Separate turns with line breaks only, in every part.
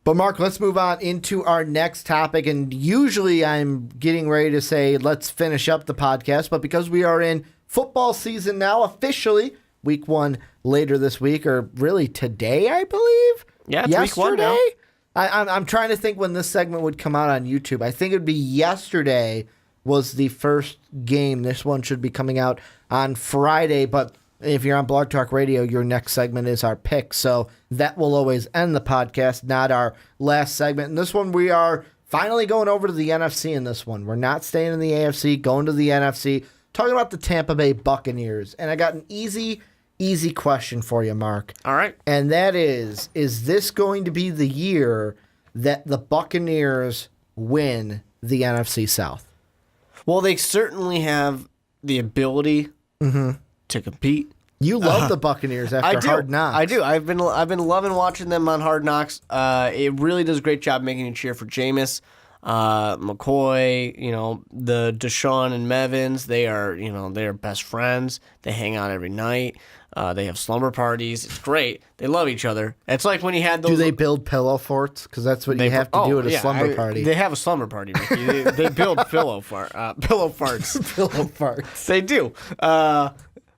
But Mark, let's move on into our next topic. And usually I'm getting ready to say, let's finish up the podcast. But because we are in football season now, officially, week 1 later this week, or really today, I believe.
Yeah, it's week 1 now.
I'm trying to think when this segment would come out on YouTube. I think it would be yesterday was the first game. This one should be coming out on Friday. But if you're on Blog Talk Radio, your next segment is our pick. So that will always end the podcast, not our last segment. In this one, we are finally going over to the NFC in this one. We're not staying in the AFC, going to the NFC, talking about the Tampa Bay Buccaneers. And I got an easy question for you, Mark.
All right.
And that is this going to be the year that the Buccaneers win the NFC South?
Well, they certainly have the ability to compete.
You love the Buccaneers after Hard Knocks.
I do. I've been loving watching them on Hard Knocks. It really does a great job making you cheer for Jameis, McCoy. The Deshaun and Mevins. They are best friends. They hang out every night. They have slumber parties. It's great. They love each other. It's like when you had those.
Do they build pillow forts? Because that's what you have to do at a slumber party.
They have a slumber party, Ricky. they build pillow farts.
Pillow farts.
They do.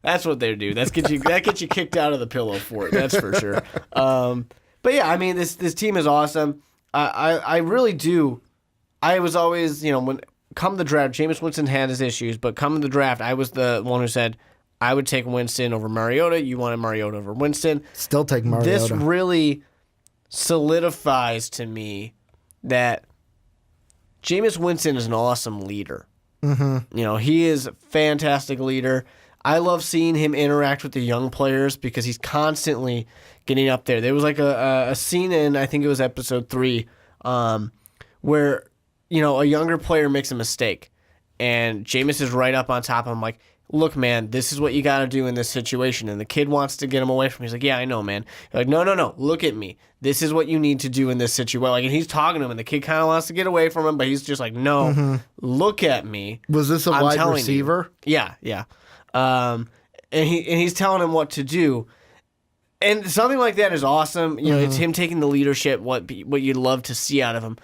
That's what they do. That gets you kicked out of the pillow fort. That's for sure. But yeah, I mean, this team is awesome. I really do. I was always, when come the draft, Jameis Winston had his issues, but come the draft, I was the one who said I would take Winston over Mariota. You wanted Mariota over Winston.
Still take Mariota.
This really solidifies to me that Jameis Winston is an awesome leader. Mm-hmm. He is a fantastic leader. I love seeing him interact with the young players because he's constantly getting up there. There was like a scene in, I think it was episode 3, where, a younger player makes a mistake. And Jameis is right up on top of him like, look, man, this is what you got to do in this situation. And the kid wants to get him away from him. He's like, yeah, I know, man. You're like, no, look at me. This is what you need to do in this situation. Like, and he's talking to him, and the kid kind of wants to get away from him, but he's just like, no, look at me.
Was this a wide receiver?
Yeah. And he's telling him what to do. And something like that is awesome. It's him taking the leadership, what you'd love to see out of him.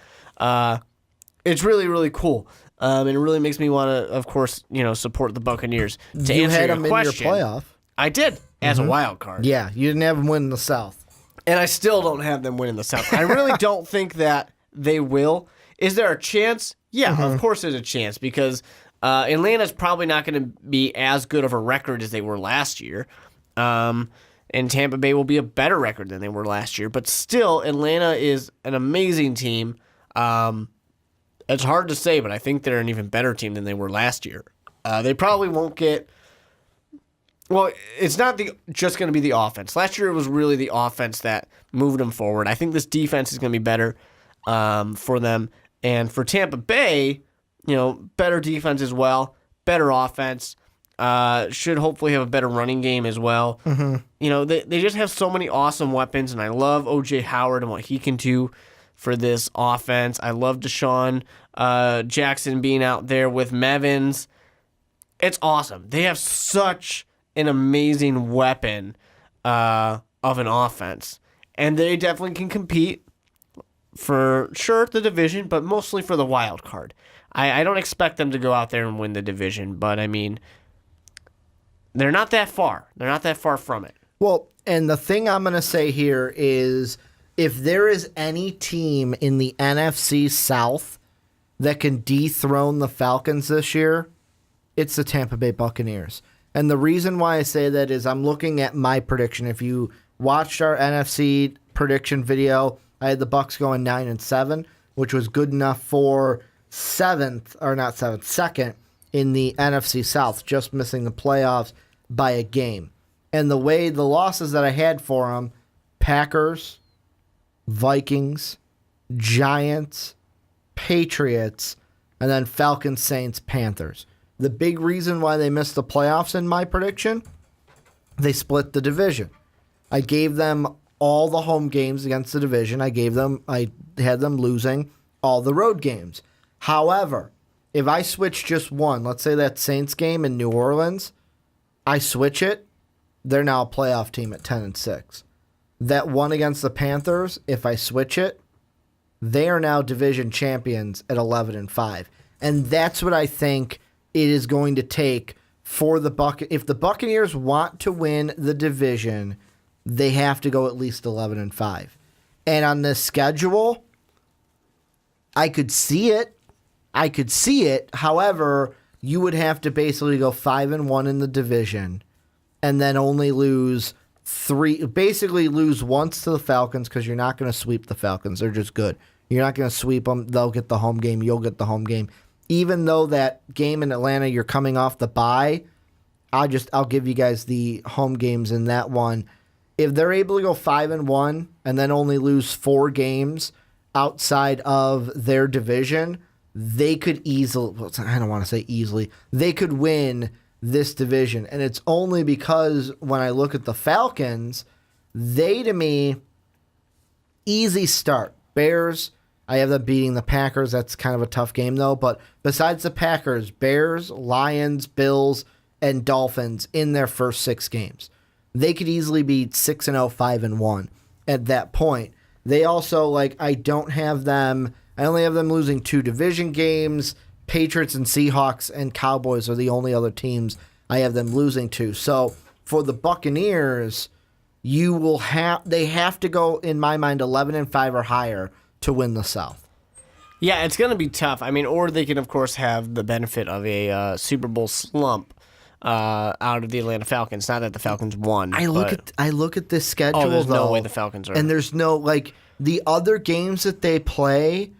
It's really, really cool. And it really makes me want to, of course, support the Buccaneers. To
you
answer
had
your
them
question,
in your playoff.
I did, as a wild card.
Yeah, you didn't have them win the South.
And I still don't have them winning the South. I really don't think that they will. Is there a chance? Yeah, of course there's a chance because Atlanta's probably not going to be as good of a record as they were last year. And Tampa Bay will be a better record than they were last year. But still, Atlanta is an amazing team. It's hard to say, but I think they're an even better team than they were last year. They probably won't get... Well, it's not just going to be the offense. Last year it was really the offense that moved them forward. I think this defense is going to be better for them. And for Tampa Bay, better defense as well, better offense. Should hopefully have a better running game as well. They just have so many awesome weapons, and I love O.J. Howard and what he can do for this offense. I love Deshaun Jackson being out there with Mevins. It's awesome. They have such an amazing weapon of an offense. And they definitely can compete for, sure, the division, but mostly for the wild card. I don't expect them to go out there and win the division, but, I mean, they're not that far. They're not that far from it.
Well, and the thing I'm going to say here is if there is any team in the NFC South that can dethrone the Falcons this year, it's the Tampa Bay Buccaneers. And the reason why I say that is I'm looking at my prediction. If you watched our NFC prediction video, I had the Bucs going 9-7, which was good enough for second in the NFC South, just missing the playoffs by a game. And the way the losses that I had for them, Packers, Vikings, Giants, Patriots, and then Falcons, Saints, Panthers. The big reason why they missed the playoffs in my prediction, they split the division. I gave them all the home games against the division. I had them losing all the road games. However, if I switch just one, let's say that Saints game in New Orleans, I switch it, they're now a playoff team at 10-6. That one against the Panthers, if I switch it, They are now division champions at 11-5. And that's what I think it is going to take for the If the Buccaneers want to win the division, they have to go at least 11-5. And on the schedule, I could see it. However, you would have to basically go 5-1 in the division and then only lose lose once to the Falcons, because you're not going to sweep the Falcons. They're just good. You're not going to sweep them. They'll get the home game. You'll get the home game. Even though that game in Atlanta, you're coming off the bye, I'll give you guys the home games in that one. If they're able to go 5-1 and then only lose 4 games outside of their division, they could easily, I don't want to say easily, they could win this division. And it's only because when I look at the Falcons, they, to me, easy start. Bears, I have them beating the Packers. That's kind of a tough game, though. But besides the Packers, Bears, Lions, Bills, and Dolphins in their first 6 games. They could easily be 6-0, 5-1 at that point. They also, I don't have them, I only have them losing 2 division games. Patriots and Seahawks and Cowboys are the only other teams I have them losing to. So for the Buccaneers, they have to go, in my mind, 11-5 or higher to win the South.
Yeah, it's going to be tough. I mean, or they can, of course, have the benefit of a Super Bowl slump out of the Atlanta Falcons. Not that the Falcons won.
I look at this schedule,
there's
though,
no way the Falcons are.
And there's no, the other games that they play,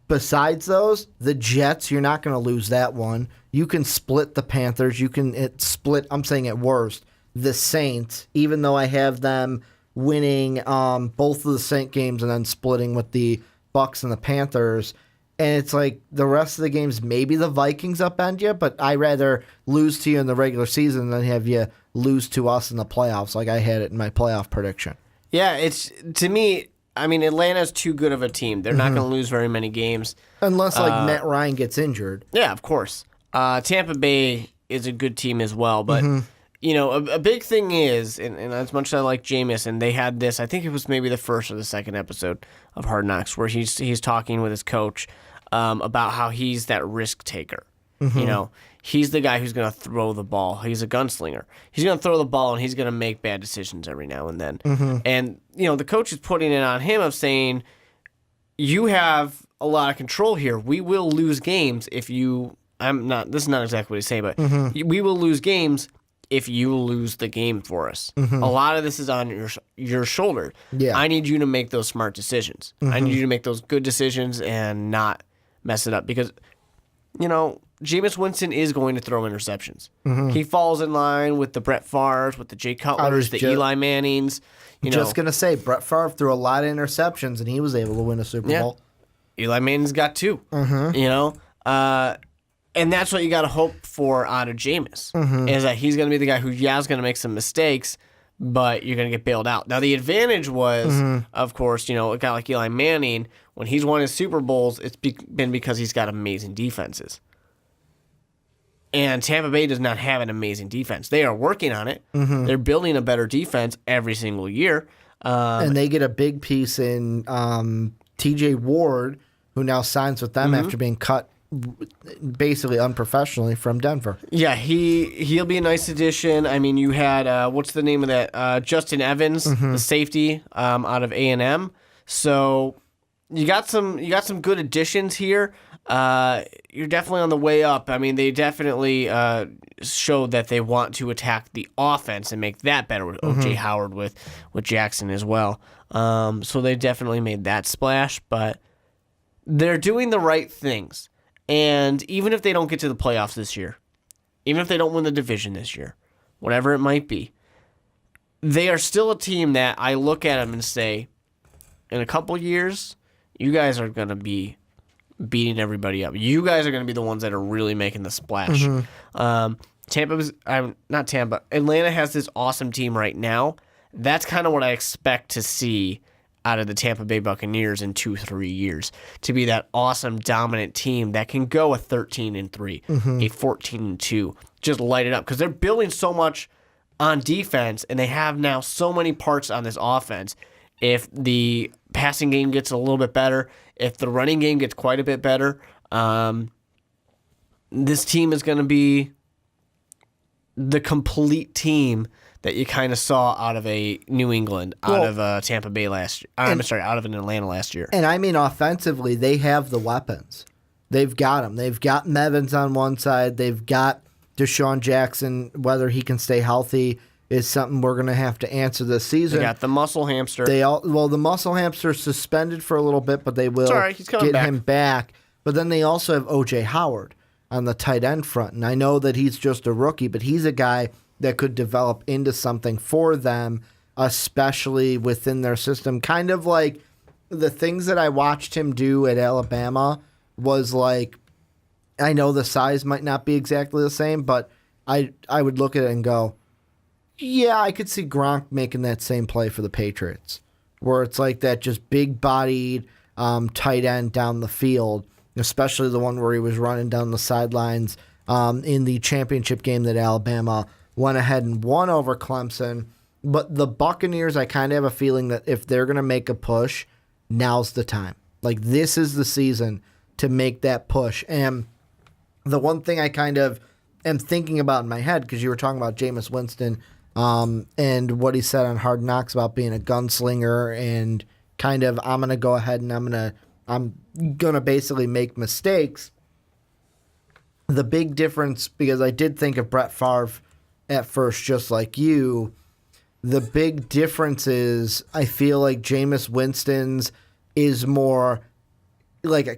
besides those, the Jets, you're not going to lose that one. You can split the Panthers. You can split, I'm saying at worst, the Saints, even though I have them winning both of the Saint games and then splitting with the Bucs and the Panthers. And it's the rest of the games, maybe the Vikings upend you, but I'd rather lose to you in the regular season than have you lose to us in the playoffs, like I had it in my playoff prediction.
Yeah, it's, to me, I mean, Atlanta's too good of a team. They're not going to lose very many games.
Unless, Matt Ryan gets injured.
Yeah, of course. Tampa Bay is a good team as well, but a big thing is, and as much as I like Jameis, and they had this, I think it was maybe the first or the second episode of Hard Knocks, where he's talking with his coach about how he's that risk taker. He's the guy who's going to throw the ball. He's a gunslinger. He's going to throw the ball, and he's going to make bad decisions every now and then. And, the coach is putting it on him of saying, you have a lot of control here. We will lose games if you... this is not exactly what he's saying, but we will lose games if you lose the game for us. A lot of this is on your shoulder.
Yeah.
I need you to make those smart decisions. I need you to make those good decisions and not mess it up, because, Jameis Winston is going to throw interceptions. He falls in line with the Brett Favres, with the Jay Cutlers, the Eli Mannings.
Just going to say, Brett Favre threw a lot of interceptions, and he was able to win a Super Bowl.
Eli Manning's got 2. And that's what you got to hope for out of Jameis, is that he's going to be the guy who, is going to make some mistakes, but you're going to get bailed out. Now, the advantage was, of course, a guy like Eli Manning, when he's won his Super Bowls, it's been because he's got amazing defenses. And Tampa Bay does not have an amazing defense. They are working on it. They're building a better defense every single year.
And they get a big piece in TJ Ward, who now signs with them after being cut basically unprofessionally from Denver.
Yeah, he'll be a nice addition. I mean, you had what's the name of that? Justin Evans, the safety out of A&M. So you got some good additions here. You're definitely on the way up. I mean, they definitely showed that they want to attack the offense and make that better with O.J. Howard with Jackson as well. So they definitely made that splash, but they're doing the right things. And even if they don't get to the playoffs this year, even if they don't win the division this year, whatever it might be, they are still a team that I look at them and say, in a couple years, you guys are going to be beating everybody up. You guys are going to be the ones that are really making the splash. Atlanta has this awesome team right now. That's kind of what I expect to see out of the Tampa Bay Buccaneers in 2-3 years, to be that awesome, dominant team that can go a 13-3, a 14-2, just light it up, because they're building so much on defense, and they have now so many parts on this offense. if the passing game gets a little bit better, if the running game gets quite a bit better, this team is going to be the complete team that you kind of saw out of a New England, out of Tampa Bay last year. Out of an Atlanta last year.
And I mean, offensively, they have the weapons. They've got them. They've got Nevins on one side. They've got Deshaun Jackson. Whether he can stay healthy is something we're going to have to answer this season.
They got the muscle hamster.
The muscle hamster is suspended for a little bit, but they will
He's coming
get him back. But then they also have O.J. Howard on the tight end front. And I know that he's just a rookie, but he's a guy that could develop into something for them, especially within their system. Kind of like the things that I watched him do at Alabama was like, I know the size might not be exactly the same, but I would look at it and go, yeah, I could see Gronk making that same play for the Patriots, where it's like that just big-bodied tight end down the field, especially the one where he was running down the sidelines in the championship game that Alabama went ahead and won over Clemson. But the Buccaneers, I kind of have a feeling that if they're going to make a push, now's the time. Like, this is the season to make that push. And the one thing I kind of am thinking about in my head, because you were talking about Jameis Winston and what he said on Hard Knocks about being a gunslinger and kind of, I'm going to go ahead and I'm going to basically make mistakes. The big difference, because I did think of Brett Favre at first, just like you, the big difference is I feel like Jameis Winston's is more like a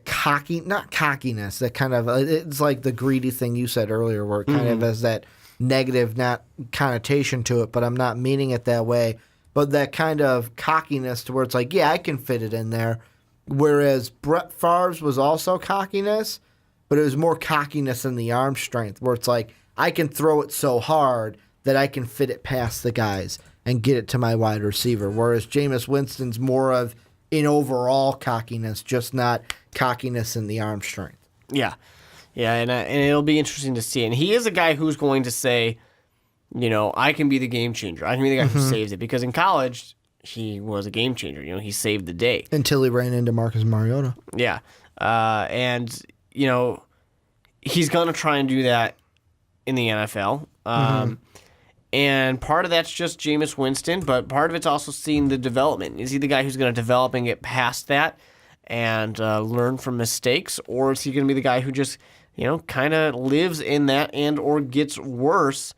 not cockiness, that kind of, it's like the greedy thing you said earlier, where it kind of has that negative not connotation to it, but I'm not meaning it that way, but that kind of cockiness to where it's like, yeah, I can fit it in there. Whereas Brett Favre's was also cockiness, but it was more cockiness in the arm strength, where it's like, I can throw it so hard that I can fit it past the guys and get it to my wide receiver. Whereas Jameis Winston's more of an overall cockiness, just not cockiness in the arm strength.
Yeah. Yeah, and it'll be interesting to see. And he is a guy who's going to say, I can be the game changer. I can be the guy who saves it. Because in college, he was a game changer. He saved the day.
Until he ran into Marcus Mariota.
Yeah. And he's going to try and do that in the NFL. And part of that's just Jameis Winston, but part of it's also seeing the development. Is he the guy who's going to develop and get past that and learn from mistakes? Or is he going to be the guy who just, kind of lives in that and or gets worse,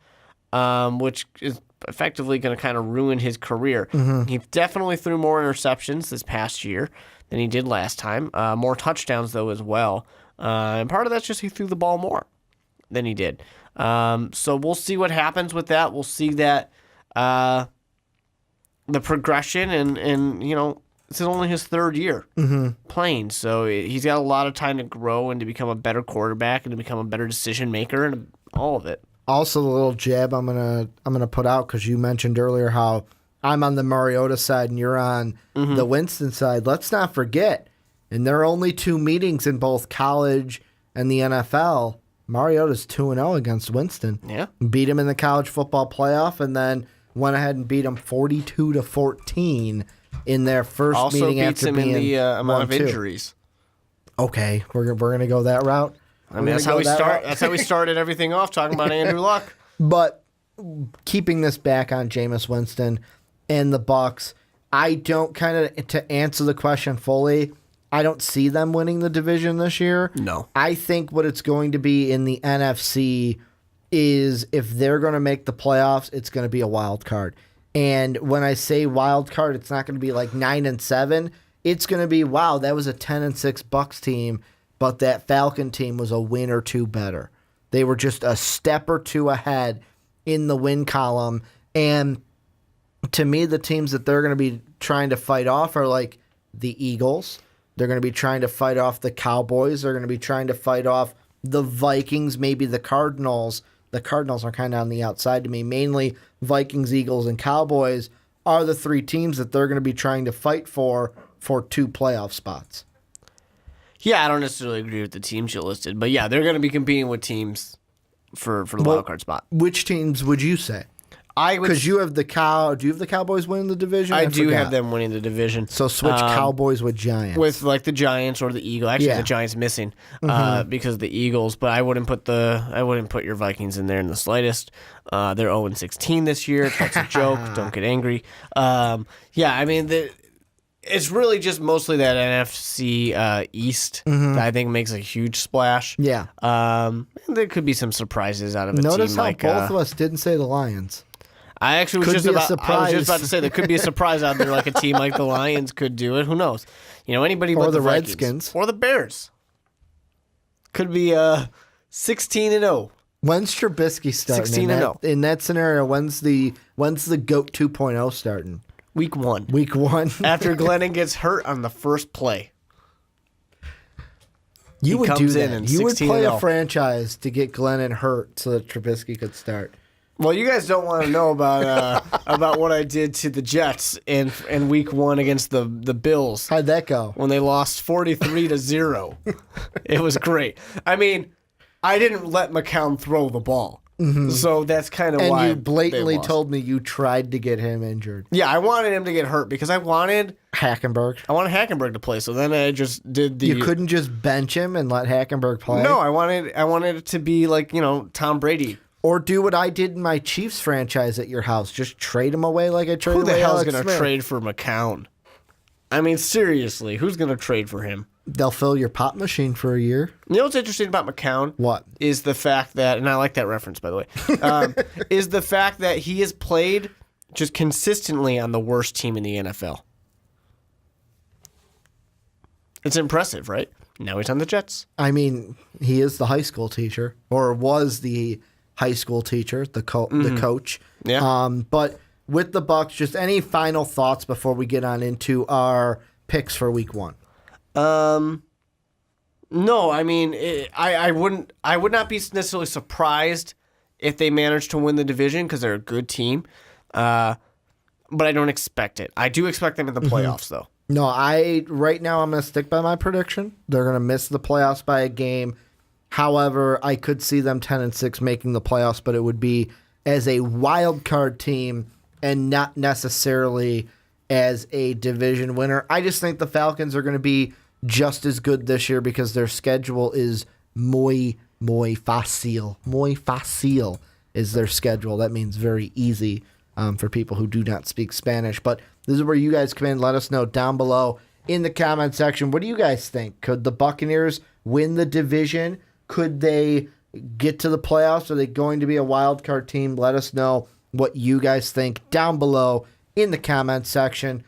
which is effectively going to kind of ruin his career? He definitely threw more interceptions this past year than he did last time. More touchdowns, though, as well. And part of that's just he threw the ball more than he did. So we'll see what happens with that. We'll see that the progression and this is only his third year playing, so he's got a lot of time to grow and to become a better quarterback and to become a better decision maker and all of it.
Also, the little jab I'm gonna put out, because you mentioned earlier how I'm on the Mariota side and you're on the Winston side. Let's not forget, and there are only 2 meetings in both college and the NFL. Mariota's 2-0 against Winston.
Yeah,
beat him in the college football playoff, and then went ahead and beat him 42-14 in their first meeting after being
in the amount of
1-2.
Injuries.
Okay, we're gonna go that route.
I mean, that's how we start. That's how we started everything off, talking about Andrew Luck.
But keeping this back on Jameis Winston and the Bucs, I don't to answer the question fully, I don't see them winning the division this year.
No.
I think what it's going to be in the NFC is, if they're going to make the playoffs, it's going to be a wild card. And when I say wild card, it's not going to be like 9-7. It's going to be, wow, that was a 10-6 Bucs team, but that Falcon team was a win or two better. They were just a step or two ahead in the win column. And to me, the teams that they're going to be trying to fight off are like the Eagles. They're going to be trying to fight off the Cowboys. They're going to be trying to fight off the Vikings, maybe the Cardinals. The Cardinals are kind of on the outside to me. Mainly Vikings, Eagles, and Cowboys are the 3 teams that they're going to be trying to fight for 2 playoff spots.
Yeah, I don't necessarily agree with the teams you listed, but yeah, they're going to be competing with teams for the wild card spot.
Which teams would you say? Because you have the do you have the Cowboys winning the division?
I do
forgot.
have them winning the division.
So switch Cowboys with Giants.
With like the Giants or the Eagles. Actually,
Yeah.
the Giants missing because of the Eagles. But I wouldn't put your Vikings in there in the slightest. They're 0-16 this year. That's a joke. Don't get angry. Yeah, I mean it's really just mostly that NFC East that I think makes a huge splash.
Yeah.
There could be some surprises out of a
Notice
team
how
like
both of us didn't say the Lions.
I actually was
Could
just
be a
about. I was
surprise.
just about to say there could be a surprise out there, like a team like the Lions could do it. Who knows? Anybody
Or
but
the
Vikings.
Redskins.
Or the Bears. Could be 16-0.
When's Trubisky starting?
16-0.
In that scenario, when's the GOAT 2.0 starting?
Week 1.
Week 1.
After Glennon gets hurt on the first play.
You would do
comes in
that.
and
You would play a
16-0.
franchise to get Glennon hurt so that Trubisky could start.
Well, you guys don't want to know about what I did to the Jets in Week 1 against the Bills.
How'd that go?
When they lost 43-0. It was great. I mean, I didn't let McCown throw the ball. So that's kind of why
And you blatantly
they lost.
told me you tried to get him injured.
Yeah, I wanted him to get hurt because I wanted
Hackenberg.
Hackenberg to play. So then I just did the.
You couldn't just bench him and let Hackenberg play?
No, I wanted it to be like Tom Brady.
Or do what I did in my Chiefs franchise at your house. Just trade him away like I traded
Who the
away
hell's
Alex
going to
Smith.
trade for McCown? I mean, seriously, who's going to trade for him?
They'll fill your pop machine for a year.
You know what's interesting about McCown?
What?
Is the fact that, and I like that reference, by the way, is the fact that he has played just consistently on the worst team in the NFL. It's impressive, right? Now he's on the Jets.
I mean, he is the high school teacher, or was the high school teacher, the coach.
Yeah.
But with the Bucs, just any final thoughts before we get on into our picks for Week 1?
No, I mean, I would not be necessarily surprised if they managed to win the division because they're a good team. But I don't expect it. I do expect them in the playoffs, though.
No, right now I'm going to stick by my prediction. They're going to miss the playoffs by a game. However, I could see them 10-6 making the playoffs, but it would be as a wild card team and not necessarily as a division winner. I just think the Falcons are going to be just as good this year because their schedule is muy fácil. Muy fácil is their schedule. That means very easy for people who do not speak Spanish. But this is where you guys come in. Let us know down below in the comment section. What do you guys think? Could the Buccaneers win the division? Could they get to the playoffs? Are they going to be a wild card team? Let us know what you guys think down below in the comment section.